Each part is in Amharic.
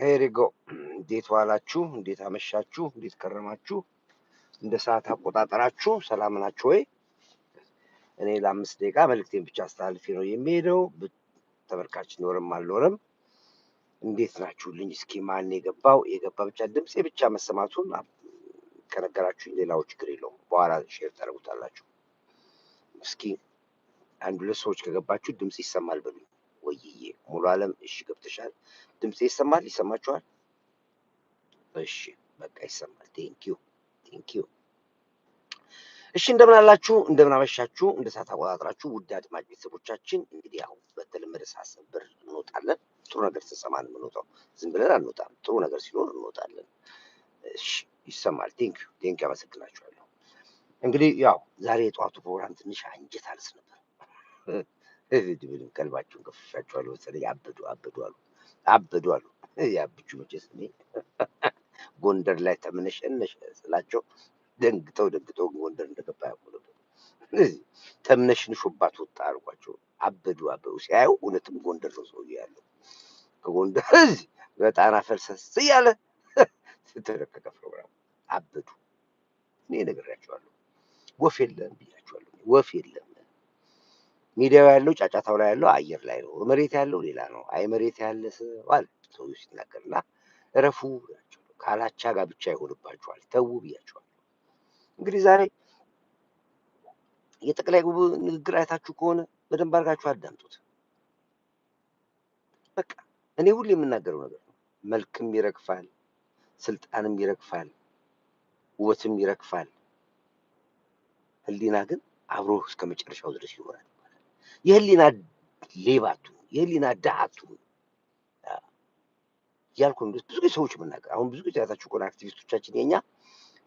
ሄሪጎ እንዴት ዋላችሁ? እንዴት አመሻችሁ? እንዴት ከረማችሁ? እንደ ሰዓት አቆጣጠራችሁ ሰላም ናችሁ ወይ? እኔ ለአምስት ደቂቃ መልእክቴን ብቻ አስተላልፌ ነው የሚሄደው። ተመልካች ኖርም አልኖርም እንዴት ናችሁልኝ? እስኪ ማን የገባ ብቻ ድምፄ ብቻ መሰማቱን ከነገራችሁኝ ሌላው ችግር የለውም። በኋላ ሼር ታደርጉታላችሁ። እስኪ አንድ ሁለት ሰዎች ከገባችሁ ድምፅ ይሰማል በሉኝ። ወይዬ ሙሉ ዓለም እሺ ገብተሻል። ድምፅ ይሰማል? ይሰማችኋል? እሺ በቃ ይሰማል። ቴንኪዩ። እሺ እንደምን አላችሁ? እንደምን አመሻችሁ? እንደ ሰዓት አቆጣጠራችሁ ውድ አድማጭ ቤተሰቦቻችን፣ እንግዲህ አሁን በተለመደ ሳሰብ ብር እንወጣለን። ጥሩ ነገር ስንሰማ ነው የምንወጣው። ዝም ብለን አንወጣም። ጥሩ ነገር ሲኖር እንወጣለን። እሺ ይሰማል። ቴንኪዩ። አመሰግናችኋለሁ። እንግዲህ ያው ዛሬ የጠዋቱ ፕሮግራም ትንሽ አንጀት አልስ ነበር። ምንም ቀልባችሁን ከፍሻችኋለሁ መሰለኝ። አበዱ አሉ። ያብቹ መቼስ እኔ ጎንደር ላይ ተምነሸነሽ ስላቸው ደንግጠው ጎንደር እንደገባ ያውቁ ነበር። ተምነሽንሾባት ወጣ አልኳቸው። አበዱ ሲያዩ እውነትም ጎንደር ነው ሰውዬው ያለው። ከጎንደር በጣና ፈልሰስ እያለ ተረከከ ፕሮግራም። አበዱ። እኔ ነግሬያቸዋለሁ። ወፍ የለም ብያቸዋለሁ። ወፍ የለም። ሚዲያው ያለው ጫጫታው ላይ ያለው አየር ላይ ነው። መሬት ያለው ሌላ ነው። አይ መሬት ያለ ሰዋል ሰውዬው ሲናገርና እረፉ ብያቸዋለሁ። ካላቻ ጋር ብቻ ይሆንባቸዋል። ተው ብያቸዋለሁ። እንግዲህ ዛሬ የጠቅላይ ንግግር አይታችሁ ከሆነ በደንብ አድርጋችሁ አዳምጡት። በቃ እኔ ሁሌ የምናገረው ነገር ነው። መልክም ይረግፋል፣ ስልጣንም ይረግፋል፣ ውበትም ይረግፋል። ህሊና ግን አብሮ እስከ መጨረሻው ድረስ ይኖራል። የህሊና ሌባቱ፣ የህሊና ዳሃቱ ያልኩ ብዙ ጊዜ ሰዎች የምናገር አሁን ብዙ ጊዜ አይታችሁ ከሆነ አክቲቪስቶቻችን የኛ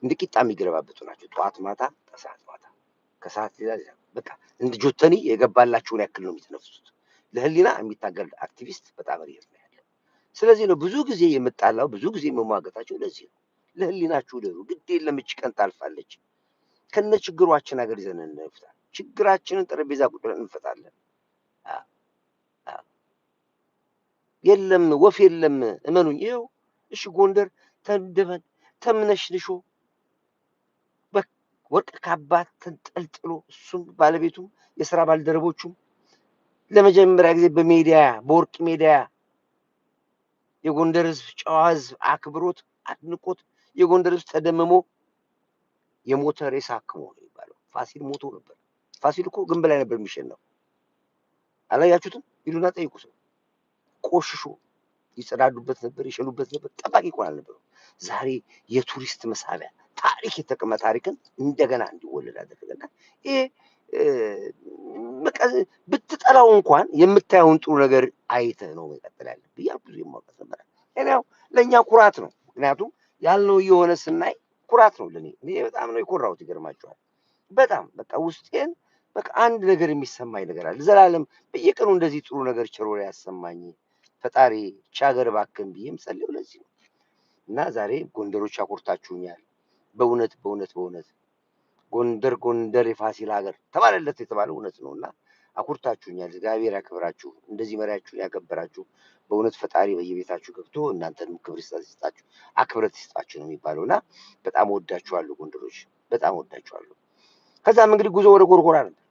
እንደ ቂጣ የሚገለባበጡ ናቸው። ጠዋት ማታ፣ ከሰዓት ማታ፣ ከሰዓት ሌላ በቃ እንደ ጆተኒ የገባላቸውን ያክል ነው የሚተነፍሱት። ለህሊና የሚታገል አክቲቪስት በጣም ሪር ነው ያለው። ስለዚህ ነው ብዙ ጊዜ የምጣላው፣ ብዙ ጊዜ የመሟገታቸው ለዚህ ነው። ለህሊናችሁ ደሩ። ግድ የለም እች ቀን ታልፋለች። ከነ ችግሯችን ሀገር ይዘን እንፍታ። ችግራችንን ጠረጴዛ ቁጭ ብለን እንፈታለን። የለም ወፍ የለም፣ እመኑኝ። ይኸው እሺ ጎንደር ተንደበን ተምነሽንሾ ወርቅ ካባት ተንጠልጥሎ እሱም ባለቤቱም የስራ ባልደረቦቹም ለመጀመሪያ ጊዜ በወርቅ ሜዲያ የጎንደር ህዝብ ጨዋ ህዝብ አክብሮት አድንቆት የጎንደር ህዝብ ተደምሞ የሞተ ሬሳ አክሞ ነው የሚባለው። ፋሲል ሞቶ ነበር። ፋሲል እኮ ግንብ ላይ ነበር የሚሸነው። አላያችሁትም? ሂዱና ጠይቁ። ሰው ቆሽሾ ይጸዳዱበት ነበር፣ ይሸኑበት ነበር። ጠባቂ እንኳን አልነበረው። ዛሬ የቱሪስት መሳቢያ ታሪክ የተቀመ ታሪክን እንደገና እንዲወለድ አደረገና ይሄ ብትጠላው እንኳን የምታየውን ጥሩ ነገር አይተህ ነው መቀጠል ያለብህ እያልኩ ብዙ የማውቀት ነበር። ያው ለእኛ ኩራት ነው። ምክንያቱም ያልነው እየሆነ ስናይ ኩራት ነው ለእኔ። እኔ በጣም ነው የኮራሁት። ይገርማችኋል። በጣም በቃ ውስጤን በቃ አንድ ነገር የሚሰማኝ ነገር አለ። ዘላለም በየቀኑ እንደዚህ ጥሩ ነገር ቸሮ ያሰማኝ ፈጣሪ ቻገር ባክን ብዬ የምጸልየው ለዚህ ነው። እና ዛሬ ጎንደሮች አኮርታችሁኛል። በእውነት ጎንደር የፋሲል ሀገር ተባለለት የተባለው እውነት ነው። እና አኩርታችሁኛል። እግዚአብሔር ያክብራችሁ። እንደዚህ መሪያችሁን ያከበራችሁ በእውነት ፈጣሪ በየቤታችሁ ገብቶ እናንተንም ክብር ይስጣችሁ፣ አክብረት ይስጣችሁ ነው የሚባለው። እና በጣም ወዳችኋለሁ ጎንደሮች፣ በጣም ወዳችኋለሁ። ከዛም እንግዲህ ጉዞ ወደ ጎርጎራ ነበር።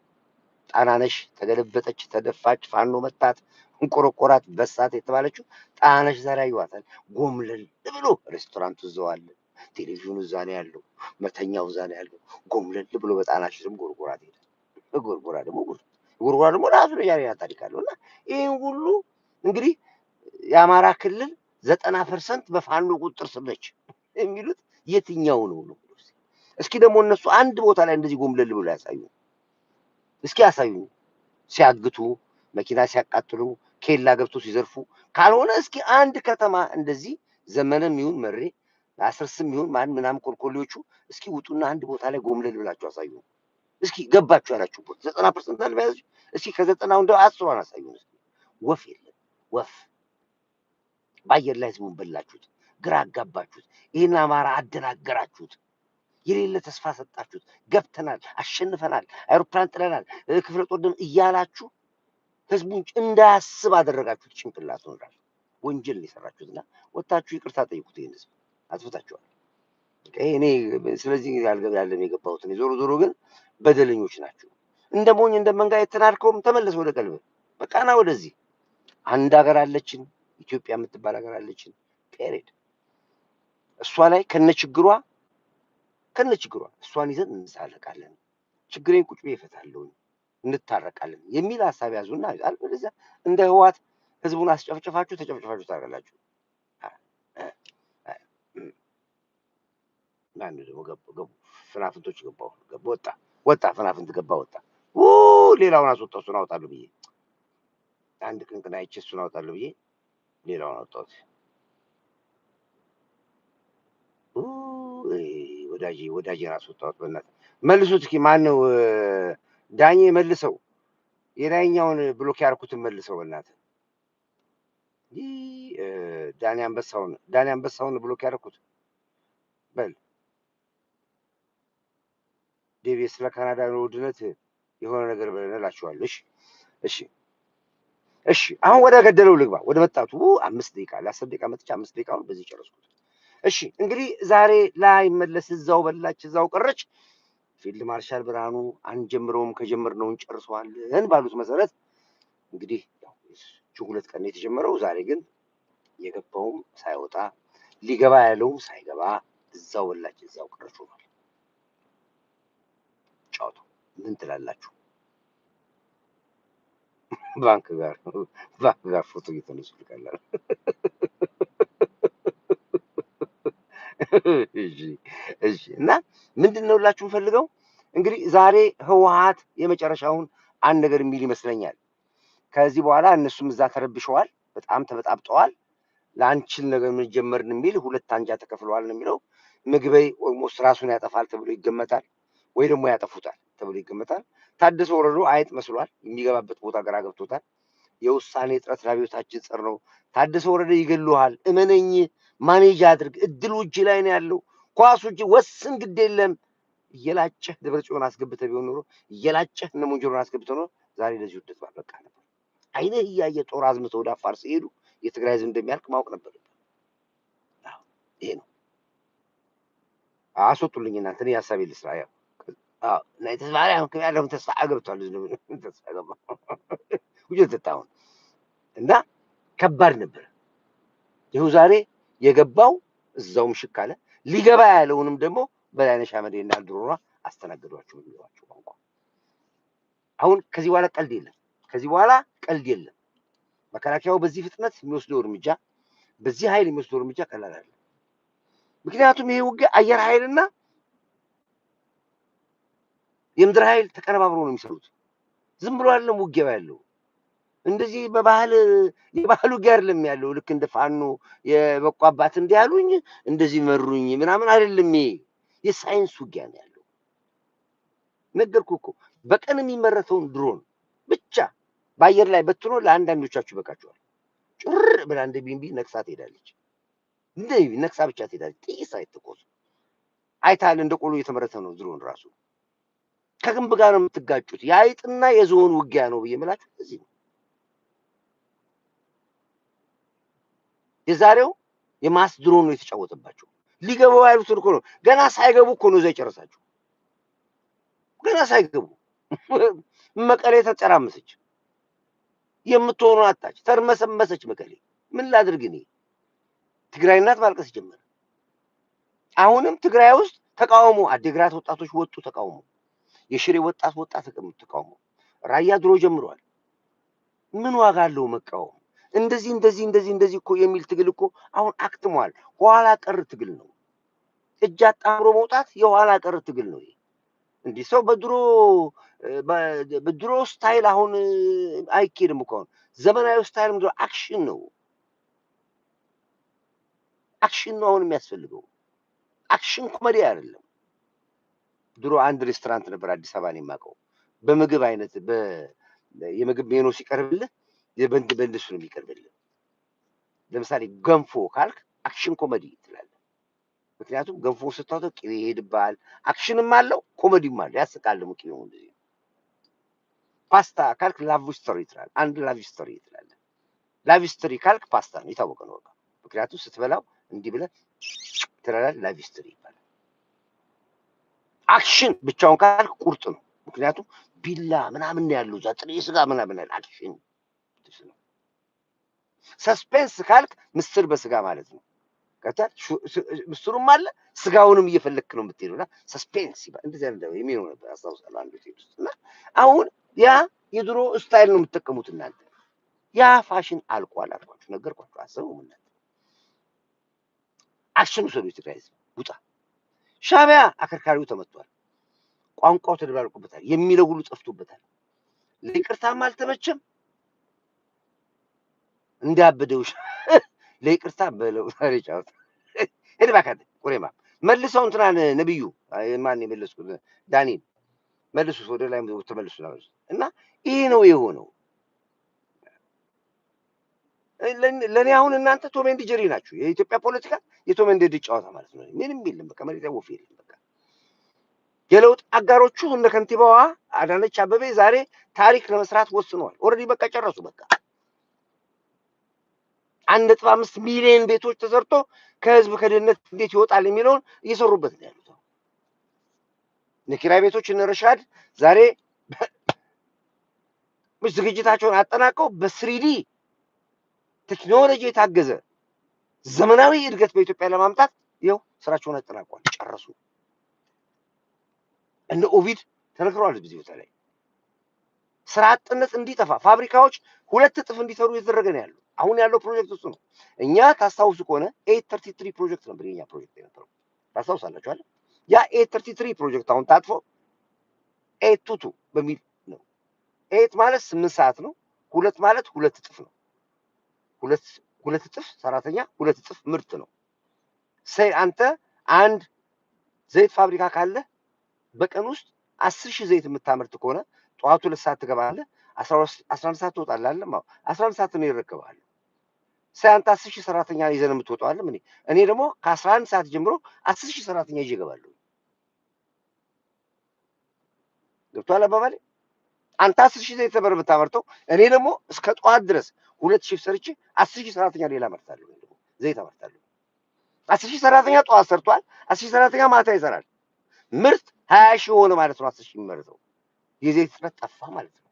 ጣናነሽ ተገለበጠች፣ ተደፋች፣ ፋኖ መታት፣ እንቆረቆራት፣ በሳት የተባለችው ጣናነሽ ዛሬ አይዋታል። ጎምለል ብሎ ሬስቶራንቱ እዛው አለ፣ ቴሌቪዥኑ እዛ ነው ያለው፣ መተኛው እዛ ነው ያለው። ጎምለል ብሎ በጣናሽ ስም ጎርጎራ ሄደ። ጎርጎራ ደግሞ ራሱ ያ ታሪክ አለው። እና ይህን ሁሉ እንግዲህ የአማራ ክልል 90% በፋኖ ቁጥጥር ስር ነች የሚሉት የትኛው ነው? እስኪ ደግሞ እነሱ አንድ ቦታ ላይ እንደዚህ ጎምለል ብሎ ያሳዩ። እስኪ ያሳዩ። ሲያግቱ፣ መኪና ሲያቃጥሉ፣ ኬላ ገብቶ ሲዘርፉ ካልሆነ እስኪ አንድ ከተማ እንደዚህ ዘመንም ይሁን መሬ አስርስም ይሁን ምናምን ኮልኮሌዎቹ እስኪ ውጡና አንድ ቦታ ላይ ጎምለል ብላችሁ አሳዩ። እስኪ ገባችሁ ያላችሁበት 90% አልበያዙ። እስኪ ከ90 እንደው 10 አሳዩ። ወፍ የለም ወፍ። በአየር ላይ ህዝቡን በላችሁት፣ ግራ አጋባችሁት፣ ይህን አማራ አደናገራችሁት፣ የሌለ ተስፋ ሰጣችሁት። ገብተናል፣ አሸንፈናል፣ አይሮፕላን ጥለናል፣ ክፍለ ጦር እያላችሁ ህዝቡን እንዳያስብ አደረጋችሁት። ጭንቅላቱን ራሱ ወንጀል ነው የሰራችሁትና ወጣችሁ ይቅርታ ጠይቁት። ይሄን ህዝብ አጥፍታችኋል። እኔ ስለዚህ ያለም የገባሁት እኔ ዞሮ ግን በደለኞች ናቸው። እንደ ሞኝ እንደ መንጋ የተናድከውም ተመለስ ወደ ቀልብ በቃና ወደዚህ አንድ ሀገር አለችን፣ ኢትዮጵያ የምትባል ሀገር አለችን። ፔሬድ እሷ ላይ ከነችግሯ እሷን ይዘን እንሳለቃለን። ችግሬን ቁጭ ብዬ እፈታለሁ፣ እንታረቃለን የሚል ሀሳብ ያዙና አልበለዚያ እንደ ህዋት ህዝቡን አስጨፍጭፋችሁ ተጨፍጭፋችሁ ታደርጋላችሁ። ማን ደግሞ ገቡ ፍናፍንቶች ወጣ ፍናፍንት ወጣ ሌላውን አስወጣው። እሱን አውጣለሁ ብዬ አንድ ቅንቅን አይቼ እሱን አውጣለሁ ብዬ ሌላውን አውጣሁት። ወዳጄን አስወጣሁት። በእናትህ መልሱት እስኪ ማን ነው ዳኜ? መልሰው የላይኛውን ብሎክ ያርኩትን መልሰው በእናትህ። ዳኒ አንበሳውን ብሎክ ያርኩት በል። ዴቪ ስለ ካናዳ ውድነት የሆነ ነገር እላችኋለሁ። እሺ አሁን ወደ ገደለው ልግባ፣ ወደ መጣቱ 5 ደቂቃ ለ10 ደቂቃ መጥቼ 5 ደቂቃውን በዚህ ጨረስኩት። እሺ እንግዲህ ዛሬ ላይ መለስ እዛው በላች እዛው ቀረች። ፊልድ ማርሻል ብርሃኑ አንጀምረውም ከጀመርነው እንጨርሰዋለን ባሉት መሰረት እንግዲህ 2 ቀን የተጀመረው ዛሬ ግን የገባውም ሳይወጣ ሊገባ ያለውም ሳይገባ እዛው በላች እዛው ቀረች ሆኗል። ጫውቱ ምን ትላላችሁ? ባንክ ጋር ፎቶ እየተነሱ ልካላል። እሺ እና ምንድን ነው ላችሁ ፈልገው እንግዲህ ዛሬ ህወሓት የመጨረሻውን አንድ ነገር የሚል ይመስለኛል። ከዚህ በኋላ እነሱም እዛ ተረብሸዋል፣ በጣም ተበጣብጠዋል። ለአንቺን ነገር ምን ጀመርን የሚል 2 አንጃ ተከፍለዋል ነው የሚለው። ምግበይ ኦልሞስት ራሱን ያጠፋል ተብሎ ይገመታል፣ ወይ ደግሞ ያጠፉታል ተብሎ ይገመታል። ታደሰ ወረዶ አይጥ መስሏል፣ የሚገባበት ቦታ ግራ ገብቶታል። የውሳኔ እጥረት ለአብዮታችን ጸር ነው። ታደሰ ወረደ ይገሉሃል፣ እመነኝ፣ ማኔጅ አድርግ፣ እድሉ እጅ ላይ ነው ያለው፣ ኳሱ እጅ ወስን፣ ግድ የለም እየላጨህ ደብረ ጽዮን አስገብተህ ቢሆን ኖሮ እየላጨህ እነ ሞንጆሮን አስገብተህ ኖሮ ዛሬ ለዚህ ውደት ባልበቃ ነበር። አይነህ እያየ ጦር አዝምተው ወደ አፋር ሲሄዱ የትግራይ ህዝብ እንደሚያልቅ ማወቅ ነበር። ይሄ ነው። አስወጡልኝ እናንተ፣ እኔ ሀሳቤ ልስራ። ያው ናይ ተስፋሪ አሁን ያለውን ተስፋ አገብቷል። ተስፋ ገባ ውጀትታውን እና ከባድ ነበር። ይኸው ዛሬ የገባው እዛው ምሽክ አለ። ሊገባ ያለውንም ደግሞ በላይነሽ አመዴ እና ድሮራ አስተናገዷቸው የሚሏቸው ቋንቋ። አሁን ከዚህ በኋላ ቀልድ የለም። መከላከያው በዚህ ፍጥነት የሚወስደው እርምጃ፣ በዚህ ኃይል የሚወስደው እርምጃ ቀላል አይደለም። ምክንያቱም ይሄ ውጊያ አየር ኃይልና የምድር ኃይል ተቀነባብሮ ነው የሚሰሩት። ዝም ብሎ አይደለም ውጊያው ያለው። እንደዚህ የባህል ውጊያ አይደለም ያለው። ልክ እንደ ፋኖ የበቁ አባት እንዲህ ያሉኝ እንደዚህ መሩኝ ምናምን አይደለም። ይሄ የሳይንስ ውጊያ ነው ያለው። ነገርኩህ እኮ በቀን የሚመረተውን ድሮን ብቻ በአየር ላይ በትኖ ለአንዳንዶቻችሁ ይበቃቸዋል። ጭር ብላ እንደ ቢንቢ ነክሳ ትሄዳለች። እንደ ነክሳ ብቻ ትሄዳለች። ጥይት ሳይተኮስ አይታል። እንደ ቆሎ እየተመረተ ነው ድሮን ራሱ። ከግንብ ጋር ነው የምትጋጩት። የአይጥና የዝሆን ውጊያ ነው ብዬ የምላችሁ እዚህ ነው። የዛሬው የማስ ድሮን ነው የተጫወተባቸው። ሊገቡ ያሉትን እኮ ነው ገና ሳይገቡ እኮ ነው እዛ የጨረሳቸው። ገና ሳይገቡ መቀሌ ተጨራመሰች፣ የምትሆኑ አጣች፣ ተርመሰመሰች መቀሌ። ምን ላድርግ እኔ? ትግራይ እናት ማልቀስ ጀመረ። አሁንም ትግራይ ውስጥ ተቃውሞ፣ አዲግራት ወጣቶች ወጡ ተቃውሞ፣ የሽሬ ወጣት ተቃውሞ፣ ራያ ድሮ ጀምሯል። ምን ዋጋ አለው መቃወም? እንደዚህ እኮ የሚል ትግል እኮ አሁን አክትሟል። ኋላ ቀር ትግል ነው። እጅ አጣምሮ መውጣት የኋላ ቀር ትግል ነው። እንዲህ ሰው በድሮ ስታይል አሁን አይኬድም እኮ። አሁን ዘመናዊ ስታይል ምንድን ነው? አክሽን ነው። አክሽን ነው አሁን የሚያስፈልገው። አክሽን ኮሜዲ አይደለም። ድሮ አንድ ሬስቶራንት ነበር አዲስ አበባ ነው የማውቀው። በምግብ አይነት የምግብ ሜኑ ሲቀርብልህ በእንደሱ ነው የሚቀርብልህ። ለምሳሌ ገንፎ ካልክ አክሽን ኮሜዲ ትላለህ። ምክንያቱም ገንፎ ስታወጣው ቅቤ ይሄድብሃል። አክሽንም አለው ኮሜዲም አለው። ያስቃልም ቅቤው እንደዚህ። ፓስታ ካልክ ላቭ ስቶሪ ትላለህ። አንድ ላቭ ስቶሪ ትላለህ። ላቪስትሪ ካልክ ፓስታ ነው የታወቀ ነው በቃ። ምክንያቱም ስትበላው እንዲህ ብለህ ትላለህ። ላቪስትሪ ይባላል። አክሽን ብቻውን ካልክ ቁርጥ ነው። ምክንያቱም ቢላ ምናምን ያለው እዛ ጥሬ ስጋ ምናምን ያለ አክሽን ነው። ሰስፔንስ ካልክ ምስር በስጋ ማለት ነው። ከታል ምስሩም አለ ስጋውንም እየፈለክ ነው የምትሄደውና ሰስፔንስ ይባላል። እንደዚህ አይነት የሚሆነው ነበር አስታውሳለሁ አንዱ ሆቴል ውስጥ እና አሁን ያ የድሮ ስታይል ነው የምትጠቀሙት እናንተ። ያ ፋሽን አልቋል አልኳችሁ፣ ነገርኳችሁ። አሰቡም እናንተ አክሽን ውሰዱ። የትግራይ ህዝብ ውጣ። ሻዕቢያ አከርካሪው ተመቷል። ቋንቋው ተደባልቆበታል። የሚለው ሁሉ ጠፍቶበታል። ለይቅርታም አልተመቸም። እንዳበደው ለይቅርታ በለው ዛሬ ጫወታ ሄድ ባካት ቁሬማ መልሰው እንትናን ነብዩ ማን የመለስኩት ዳኒን መልሱት ወደ ላይ ተመልሱ እና ይሄ ነው የሆነው። ለኔ አሁን እናንተ ቶም ኤንድ ጀሪ ናችሁ። የኢትዮጵያ ፖለቲካ የቶም ኤንድ ጀሪ ጨዋታ ማለት ነው። ምንም የለም በቃ መሬት ወፍ የለም በቃ። የለውጥ አጋሮቹ እነ ከንቲባዋ አዳነች አበቤ ዛሬ ታሪክ ለመስራት ወስነዋል። ኦልሬዲ በቃ ጨረሱ። በቃ 1.5 ሚሊዮን ቤቶች ተሰርቶ ከህዝብ ከድህነት እንዴት ይወጣል የሚለውን እየሰሩበት ነው ያሉት። የኪራይ ቤቶች እነ ረሻድ ዛሬ ዝግጅታቸውን አጠናቀው በስሪዲ ቴክኖሎጂ የታገዘ ዘመናዊ እድገት በኢትዮጵያ ለማምጣት ይኸው ስራቸውን አጠናቀዋል፣ ጨረሱ። እነ ኦቪድ ተነግረዋል። በዚህ ቦታ ላይ ስራ አጥነት እንዲጠፋ ፋብሪካዎች 2 እጥፍ እንዲሰሩ እየተደረገ ነው ያለው። አሁን ያለው ፕሮጀክት እሱ ነው። እኛ ታስታውሱ ከሆነ 833 ፕሮጀክት ነበር የኛ ፕሮጀክት የነበረው። ታስታውሳላችሁ አይደል? ያ 833 ፕሮጀክት አሁን ታጥፎ 822 በሚል ነው። 8 ማለት 8 ሰዓት ነው። 2 ማለት 2 እጥፍ ነው። 2 እጥፍ ሰራተኛ 2 እጥፍ ምርት ነው። አንተ አንድ ዘይት ፋብሪካ ካለ በቀን ውስጥ 10,000 ዘይት የምታመርት ከሆነ ጠዋቱ 2 ሰዓት ትገባለህ፣ 11 ሰዓት ትወጣለህ አይደል? 11 ሰዓት ነው ይረከባል። አንተ 10,000 ሰራተኛ ይዘህ ነው የምትወጣው አይደል? እኔ ደግሞ ከ11 ሰዓት ጀምሮ 10,000 ሰራተኛ ይዤ እገባለሁ። ገብቶሃል አባባሌ? አንተ 10,000 ዘይት ነበር የምታመርተው፣ እኔ ደግሞ እስከ ጠዋት ድረስ 2 ሺፍት ሰርቼ 10,000 ሰራተኛ ሌላ አመርታለሁ። ዘይት አመርታለሁ። 10,000 ሰራተኛ ጠዋት ሰርቷል፣ 10,000 ሰራተኛ ማታ ይሰራል። ምርት 20,000 ሆነ ማለት ነው። 10,000 የሚመረተው የዘይት እጥረት ጠፋ ማለት ነው።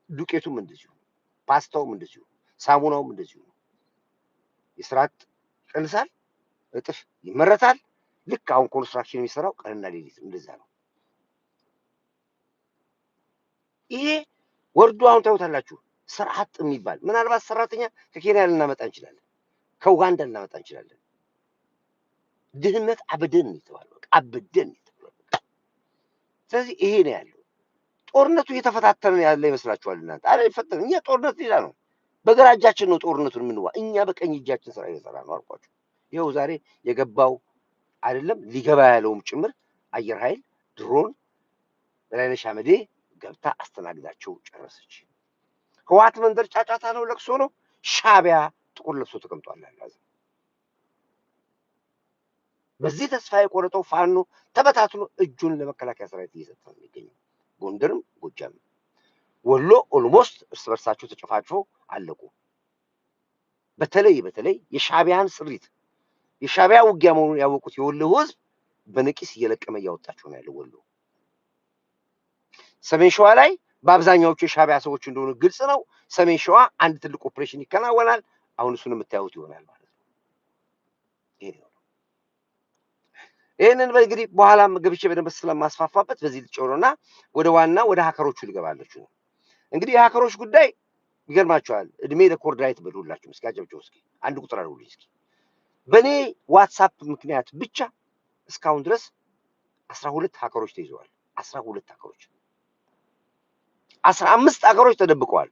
ዱቄቱም እንደዚሁ፣ ፓስታውም እንደዚሁ፣ ሳሙናውም እንደዚሁ። የስራ አጥ ይቀንሳል፣ እጥፍ ይመረታል። ልክ አሁን ኮንስትራክሽን የሚሰራው ቀንና ሌሊት እንደዛ ነው። ይሄ ወርዶ አሁን ታዩታላችሁ። ስራ አጥ የሚባል ምናልባት ሰራተኛ ከኬንያ ልናመጣ እንችላለን፣ ከኡጋንዳ ልናመጣ እንችላለን። ድህነት አበደን የተባለው አበደን የተባለው። ስለዚህ ይሄ ነው ያለው። ጦርነቱ እየተፈታተነ ያለ ይመስላችኋል እናንተ? አረ ይፈተን። እኛ ጦርነት ሌላ ነው። በግራ እጃችን ነው ጦርነቱን የምንዋ፣ እኛ በቀኝ እጃችን ስራ እየሰራ ነው አልኳችሁ። ይኸው ዛሬ የገባው አይደለም ሊገባ ያለውም ጭምር አየር ኃይል ድሮን በላይነሽ አመዴ ገብታ አስተናግዳቸው ጨረሰች። ህወሓት መንደር ጫጫታ ነው፣ ለቅሶ ነው። ሻዕቢያ ጥቁር ለብሶ ተቀምጧል። በዚህ ተስፋ የቆረጠው ፋኖ ተበታትኖ እጁን ለመከላከያ ሰራዊት እየሰጠ ነው የሚገኘው። ጎንደርም ጎጃም፣ ወሎ ኦልሞስት እርስ በርሳቸው ተጨፋጭፈው አለቁ። በተለይ የሻዕቢያን ስሪት የሻዕቢያ ውጊያ መሆኑን ያወቁት የወሎ ህዝብ በነቂስ እየለቀመ እያወጣቸው ነው ያለው። ወሎ ሰሜን ሸዋ ላይ በአብዛኛዎቹ የሻዕቢያ ሰዎች እንደሆኑ ግልጽ ነው። ሰሜን ሸዋ አንድ ትልቅ ኦፕሬሽን ይከናወናል። አሁን እሱን የምታዩት ይሆናል ማለት ነው። ይሄንን እንግዲህ በኋላም ገብቼ በደንብ ስለማስፋፋበት በዚህ ልጨውና ወደ ሀከሮቹ ልገባለች ነው። እንግዲህ የሀከሮች ጉዳይ ይገርማቸዋል። እድሜ ለኮርዳይት በሉላችሁ። እስኪ አጨብጭቡ። እስኪ አንድ ቁጥር አድርጉልኝ እስኪ። በእኔ ዋትሳፕ ምክንያት ብቻ እስካሁን ድረስ 12 ሀከሮች ተይዘዋል። 12 ሀከሮች፣ 15 ሀከሮች ተደብቀዋል።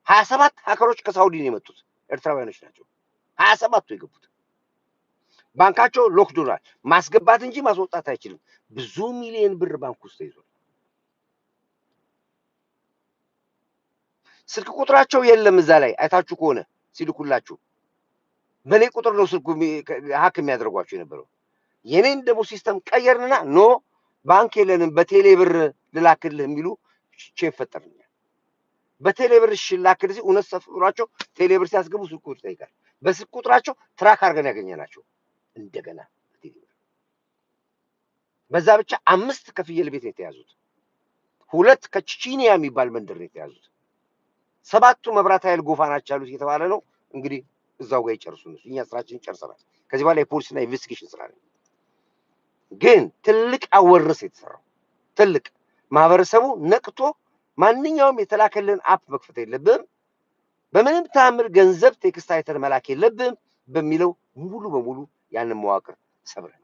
27 ሀከሮች ከሳውዲ ነው የመጡት፣ ኤርትራውያኖች ናቸው። 27ቱ የገቡት ባንካቸው ሎክድ ሆኗል። ማስገባት እንጂ ማስወጣት አይችልም። ብዙ ሚሊዮን ብር ባንክ ውስጥ ተይዟል። ስልክ ቁጥራቸው የለም እዛ ላይ አይታችሁ ከሆነ ሲልኩላችሁ በኔ ቁጥር ነው ስልኩ ሀክ የሚያደርጓቸው የነበረው። የኔን ደግሞ ሲስተም ቀየርንና ኖ ባንክ የለንም በቴሌ ብር ልላክልህ የሚሉ ቼክ ፈጠርኛል። በቴሌብር ሽላክል ሲ እውነት ሰፍ ብሏቸው ቴሌብር ሲያስገቡ ስልክ ቁጥር ይጠይቃል። በስልክ ቁጥራቸው ትራክ አድርገን ያገኘናቸው እንደገና በዛ ብቻ 5 ከፍየል ቤት የተያዙት 2 ከቺቺኒያ የሚባል መንደር የተያዙት 7ቱ መብራት ኃይል ጎፋ ናቸው ያሉት እየተባለ ነው። እንግዲህ እዛው ጋር ይጨርሱ ነው። እኛ ስራችን ጨርሰናል። ከዚህ በኋላ የፖሊስና ኢንቨስቲጌሽን ስራ ነው። ግን ትልቅ አወርስ የተሰራው ትልቅ ማህበረሰቡ ነቅቶ ማንኛውም የተላከልን አፕ መክፈት የለብም፣ በምንም ተአምር ገንዘብ ቴክስት አይተን መላክ የለብም በሚለው ሙሉ በሙሉ ያንን መዋቅር ሰብረነዋል።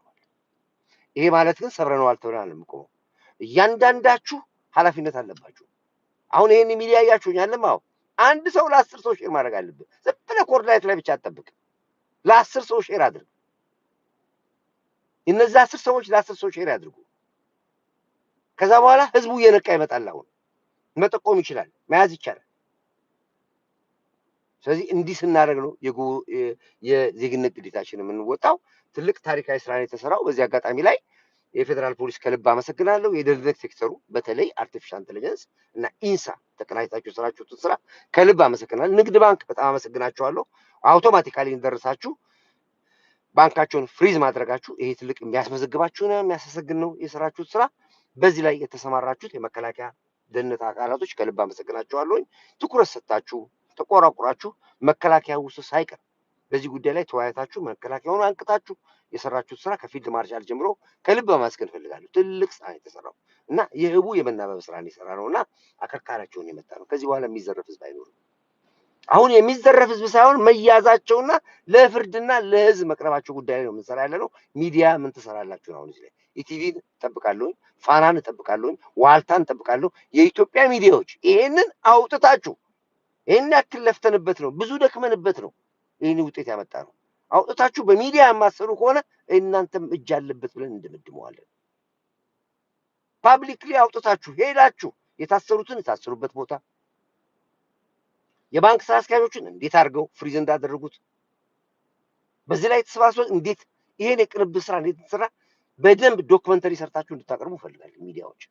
ይሄ ማለት ግን ሰብረነዋል ተብለን አንቆም። እያንዳንዳችሁ ኃላፊነት አለባችሁ። አሁን ይሄን ሚዲያ ያያችሁኛልም። አዎ አንድ ሰው ለ10 ሰው ሼር ማድረግ አለበት። ዝም ብለህ ኮርዳይት ላይ ብቻ አትጠብቅ። ለ10 ሰው ሼር አድርግ። እነዛ 10 ሰዎች ለ10 ሰው ሼር ያድርጉ። ከዛ በኋላ ህዝቡ እየነቃ ይመጣል። አሁን መጠቆም ይችላል፣ መያዝ ይቻላል። ስለዚህ እንዲህ ስናደርግ ነው የዜግነት ግዴታችን የምንወጣው። ትልቅ ታሪካዊ ስራ ነው የተሰራው። በዚህ አጋጣሚ ላይ የፌዴራል ፖሊስ ከልብ አመሰግናለሁ። የደህንነት ሴክተሩ በተለይ አርቲፊሻል ኢንተለጀንስ እና ኢንሳ ተቀናጅታችሁ የሰራችሁትን ስራ ከልብ አመሰግናለሁ። ንግድ ባንክ በጣም አመሰግናችኋለሁ። አውቶማቲካሊ እንደደረሳችሁ ባንካቸውን ፍሪዝ ማድረጋችሁ ይሄ ትልቅ የሚያስመዘግባችሁ ነው፣ የሚያስመሰግን ነው የሰራችሁት ስራ። በዚህ ላይ የተሰማራችሁት የመከላከያ ደህንነት አካላቶች ከልብ አመሰግናችኋለሁ። ትኩረት ሰጣችሁ ተቆራቁራችሁ መከላከያ ውስጥ ሳይቀር በዚህ ጉዳይ ላይ ተወያይታችሁ መከላከያውን አንቅታችሁ የሰራችሁት ስራ ከፊልድ ማርሻል ጀምሮ ከልብ ማመስገን ፈልጋለሁ። ትልቅ ስራ የተሰራው እና የህቡ የመናበብ ስራ የሰራ ነውና አከርካሪያቸውን የመጣ ነው። ከዚህ በኋላ የሚዘረፍ ህዝብ አይኖርም። አሁን የሚዘረፍ ህዝብ ሳይሆን መያዛቸውና ለፍርድና ለህዝብ መቅረባቸው ጉዳይ ነው የምንሰራ ያለ ነው። ሚዲያ ምን ትሰራላችሁ? አሁን እዚህ ላይ ኢቲቪን እጠብቃለሁኝ፣ ፋናን እጠብቃለሁኝ፣ ዋልታን እጠብቃለሁ። የኢትዮጵያ ሚዲያዎች ይሄንን አውጥታችሁ ይሄን ያክል ለፍተንበት ነው፣ ብዙ ደክመንበት ነው ይሄን ውጤት ያመጣ ነው። አውጥታችሁ በሚዲያ የማሰሩ ከሆነ እናንተም እጅ አለበት ብለን እንደምድመዋለን። ፓብሊክሊ አውጥታችሁ ሄዳችሁ የታሰሩትን የታሰሩበት ቦታ የባንክ ስራ አስኪያጆችን እንዴት አድርገው ፍሪዝ እንዳደረጉት በዚህ ላይ ተሰባስበው እንዴት ይሄን የቅንብር ስራ እንዴት ተሰራ በደንብ ዶክመንተሪ ሰርታችሁ እንድታቀርቡ ፈልጋለሁ። ሚዲያዎች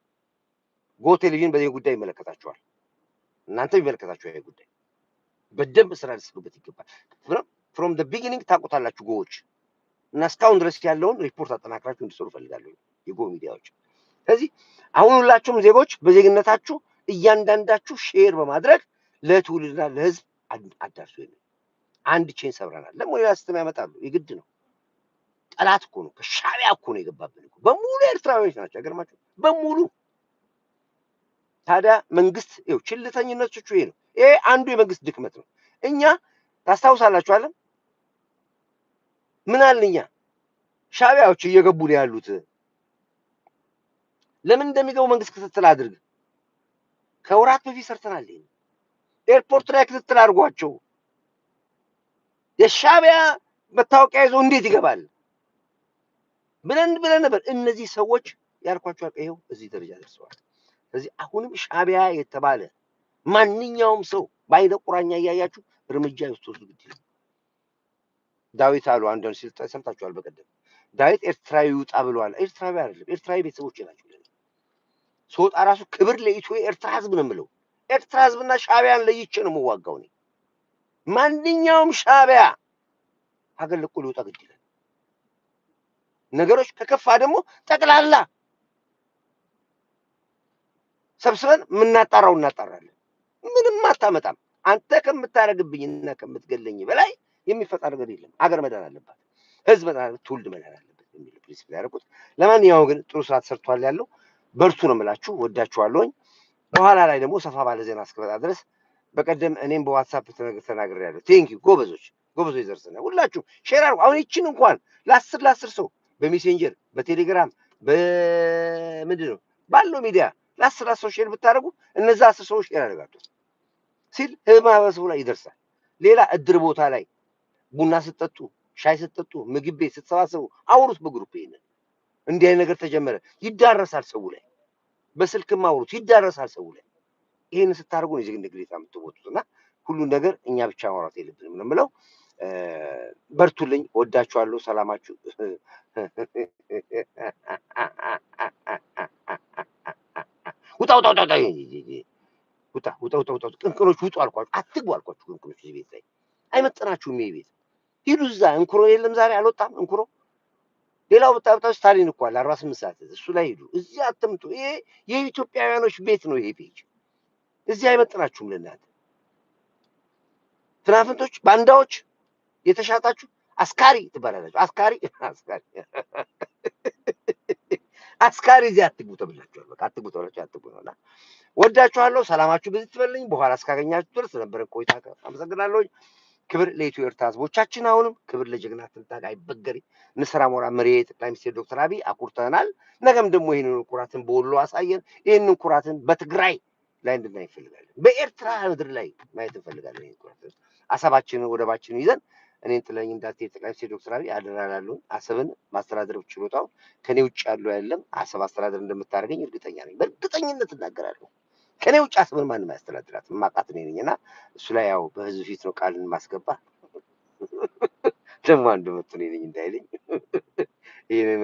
ጎ ቴሌቪዥን በዚህ ጉዳይ ይመለከታችኋል። እናንተ ይመለከታችኋል። ይሄ ጉዳይ በደንብ ስራ ልትሰሩበት ይገባል። ፍሮም ዘ ቢጊኒንግ ታውቁታላችሁ ጎዎች እና እስካሁን ድረስ ያለውን ሪፖርት አጠናክራችሁ እንድትሰሩ ፈልጋለሁ የጎ ሚዲያዎች። ስለዚህ አሁን ሁላችሁም ዜጎች በዜግነታችሁ እያንዳንዳችሁ ሼር በማድረግ ለትውልድና ለህዝብ አዳርሱ። አንድ ቼን ሰብረናል። ደግሞ ሌላ ሲስተም ያመጣሉ። የግድ ነው። ጠላት እኮ ነው። ከሻዕቢያ እኮ ነው የገባብን እኮ በሙሉ ኤርትራዊዎች ናቸው። አይገርማችሁም? በሙሉ ታዲያ መንግስት ይኸው ችልተኝነቶቹ ይሄ ነው። ይሄ አንዱ የመንግስት ድክመት ነው። እኛ ታስታውሳላችሁ አይደል? ምን አልን እኛ ሻዕቢያዎች እየገቡ ነው ያሉት። ለምን እንደሚገቡ መንግስት ክትትል አድርግ። ከወራት በፊት ሰርተናል። ይሄን ኤርፖርት ላይ ክትትል አድርጓቸው። የሻዕቢያ መታወቂያ ይዞ እንዴት ይገባል ብለን ነበር። እነዚህ ሰዎች ያልኳቸው ይኸው እዚህ ደረጃ ደርሰዋል። ስለዚህ አሁንም ሻዕቢያ የተባለ ማንኛውም ሰው በአይነ ቁራኛ እያያችሁ እርምጃ ይወስዱ ግድ ነው። ዳዊት አሉ አንዱን ሲል ሰምታችኋል። በቀደም ዳዊት ኤርትራዊ ይውጣ ብለዋል። ኤርትራዊ አይደለም፣ ኤርትራዊ ቤተሰቦች ናቸው። ሶጣ ራሱ ክብር ለኢትዮ ኤርትራ ህዝብ ነው የምለው። ኤርትራ ህዝብና ሻዕቢያን ለይቼ ነው የምዋጋው እኔ። ማንኛውም ሻዕቢያ ሀገር ለቆ ሊወጣ ግድ ይላል። ነገሮች ከከፋ ደግሞ ጠቅላላ ሰብስበን የምናጣራው እናጣራለን። ምንም አታመጣም። አንተ ከምታረግብኝና ከምትገለኝ በላይ የሚፈጣ ነገር የለም። ሀገር መዳን አለባት፣ ህዝብ መዳን አለበት፣ ትውልድ መዳን አለበት የሚል ፕሪንሲፕል ያደረኩት። ለማንኛውም ግን ጥሩ ስራ ተሰርቷል ያለው በርቱ ነው የምላችሁ። ወዳችኋለሁኝ። በኋላ ላይ ደግሞ ሰፋ ባለ ዜና እስክመጣ ድረስ በቀደም እኔም በዋትሳፕ ተናግሬያለሁ። ቴንኪው ጎበዞች ደርሰና ሁላችሁ ሼር አድርጉ። አሁን ይችን እንኳን ለ10 ሰው በሜሴንጀር በቴሌግራም በምንድን ነው ባለው ሚዲያ ለ10 ሰው ሼር ብታደርጉ እነዛ 10 ሰዎች ሼር ያደርጋሉ ሲል ማህበረሰቡ ላይ ይደርሳል። ሌላ እድር ቦታ ላይ ቡና ስትጠጡ፣ ሻይ ስትጠጡ፣ ምግብ ቤት ስትሰባሰቡ አውሩት በግሩፕ። ይሄንን እንዲህ አይነት ነገር ተጀመረ ይዳረሳል ሰው ላይ። በስልክም አውሩት ይዳረሳል ሰው ላይ። ይሄን ስታደርጉ ነው የዜግነት ግዴታ የምትወጡትና ሁሉን ነገር እኛ ብቻ ማውራት የለብንም ነው የምለው። በርቱልኝ። ወዳችኋለሁ። ሰላማችሁ ውጣ ውጣ ውጣ ውጣ ውጣ ቅንቅኖች ውጡ አልኳችሁ። አትግቡ አልኳችሁ። ቅንቅኖች እዚህ ቤት ላይ አይመጥናችሁም። ይሄ ቤት ሂዱ እዛ። እንኩሮ የለም ዛሬ አልወጣም እንኩሮ። ሌላው በጣም ስታሊን እኮ አለ 48 ሰዓት እሱ ላይ ሂዱ። እዚህ አትምጡ። ይሄ የኢትዮጵያውያኖች ቤት ነው። ይሄ ፔጅ እዚህ አይመጥናችሁም። ለእናንተ ትናፍንቶች፣ ባንዳዎች፣ የተሻታችሁ አስካሪ ትባላላችሁ። አስካሪ አስካሪ አስካሪ እዚህ አትግቡ ተብላችኋል። በቃ አትግቡ ተብላችሁ አትግቡ ነውና ወዳችኋለሁ። ሰላማችሁ በዚህ ትበልኝ። በኋላ እስካገኛችሁ ድረስ ነበረ ቆይታ አመሰግናለሁ። ክብር ለኢትዮ ኤርትራ ህዝቦቻችን፣ አሁንም ክብር ለጀግና ትንታግ አይበገሪ ንስራ ሞራ መሪ ጠቅላይ ሚኒስትር ዶክተር አብይ አኩርተናል። ነገም ደግሞ ይህንን ኩራትን በወሎ አሳየን። ይህንን ኩራትን በትግራይ ላይ እንድናይ እንፈልጋለን። በኤርትራ ምድር ላይ ማየት እንፈልጋለን። ይህን ኩራትን አሰባችንን ወደባችንን ይዘን እኔን ጥለኝ እንዳትሄድ ጠቅላይ ሚኒስትር ዶክተር አብይ አደራ እላለሁ። አሰብን ማስተዳደር ችሎታው ከኔ ውጭ ያለው አይደለም። አሰብ አስተዳደር እንደምታደርገኝ እርግጠኛ ነኝ። በእርግጠኝነት እናገራለሁ። ከኔ ውጭ አሰብን ማንም ያስተዳድራት ማቃት እኔ ነኝና እሱ ላይ ያው በህዝብ ፊት ነው ቃልን ማስገባ። ደግሞ አንዱ መጥቶ እኔ ነኝ እንዳይለኝ ይሄን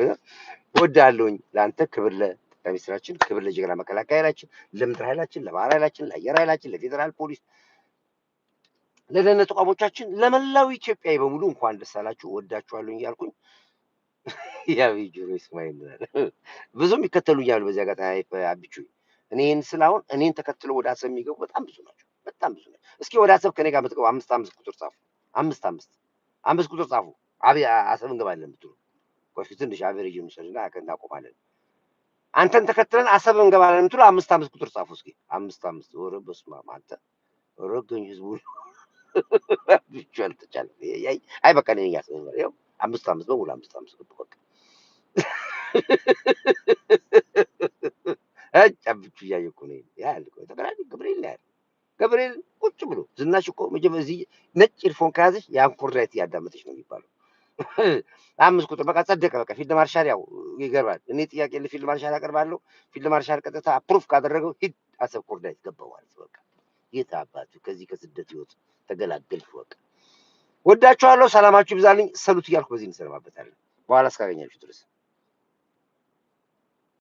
ወዳለሁኝ። ለአንተ ክብር ለጠቅላይ ሚኒስትራችን፣ ክብር ለጀግና መከላከያ ኃይላችን፣ ለምድር ኃይላችን፣ ለባህር ኃይላችን፣ ለአየር ኃይላችን፣ ለፌዴራል ፖሊስ፣ ለደህንነት ተቋሞቻችን፣ ለመላው ኢትዮጵያዊ በሙሉ እንኳን ደስ አላችሁ። ወዳችኋለሁ እያልኩኝ ያው ጆሮ ይስማኝ ይላል። ብዙም ይከተሉኛል በዚህ አጋጣሚ አብቹ እኔን ስላሁን እኔን ተከትሎ ወደ አሰብ የሚገቡ በጣም ብዙ ናቸው። በጣም ብዙ ናቸው። እስኪ ወደ አሰብ ከኔ ጋር የምትገቡ 5 ቁጥር ጻፉ። 5 ቁጥር ጻፉ። አሰብ እንገባለን ብትሉ ቆይ ትንሽ አቨሬጅ እንውሰድና እናቆማለን። አንተን ተከትለን አሰብ እንገባለን የምትሉ 5 ቁጥር ጻፉ እስኪ 5 ወረ በስመ አብ አንተ ረገኝ ህዝቡ ብቻል ተቻለ። አይ በቃ ነኝ ያሰበው ያው 5 በሙሉ 5 በቃ አጫብቹ እያየሁ እኮ ነው ያህል ተገራኝ ገብርኤል ቁጭ ብሎ ዝናሽ እኮ መጀመሪያ እዚህ ነጭ ኢርፎን ከያዘች የአንኮር ላይት እያዳመጠች ነው የሚባለው። 5 ቁጥር በቃ ጸደቀ። በቃ ፊልድ ማርሻል ያው ይገርባል። እኔ ጥያቄ ለፊልድ ማርሻል አቀርባለሁ። ፊልድ ማርሻል ቀጥታ አፕሩቭ ካደረገው ሂድ አሰብ ኮርዳይት ገባው ማለት በቃ የት አባቱ ከዚህ ከስደት ህይወት ተገላገልኩ። በቃ ወዳችኋለሁ። ሰላማችሁ ይብዛልኝ። ሰሉት እያልኩ በዚህ እንሰማበታለን። በኋላ እስካገኛችሁ ድረስ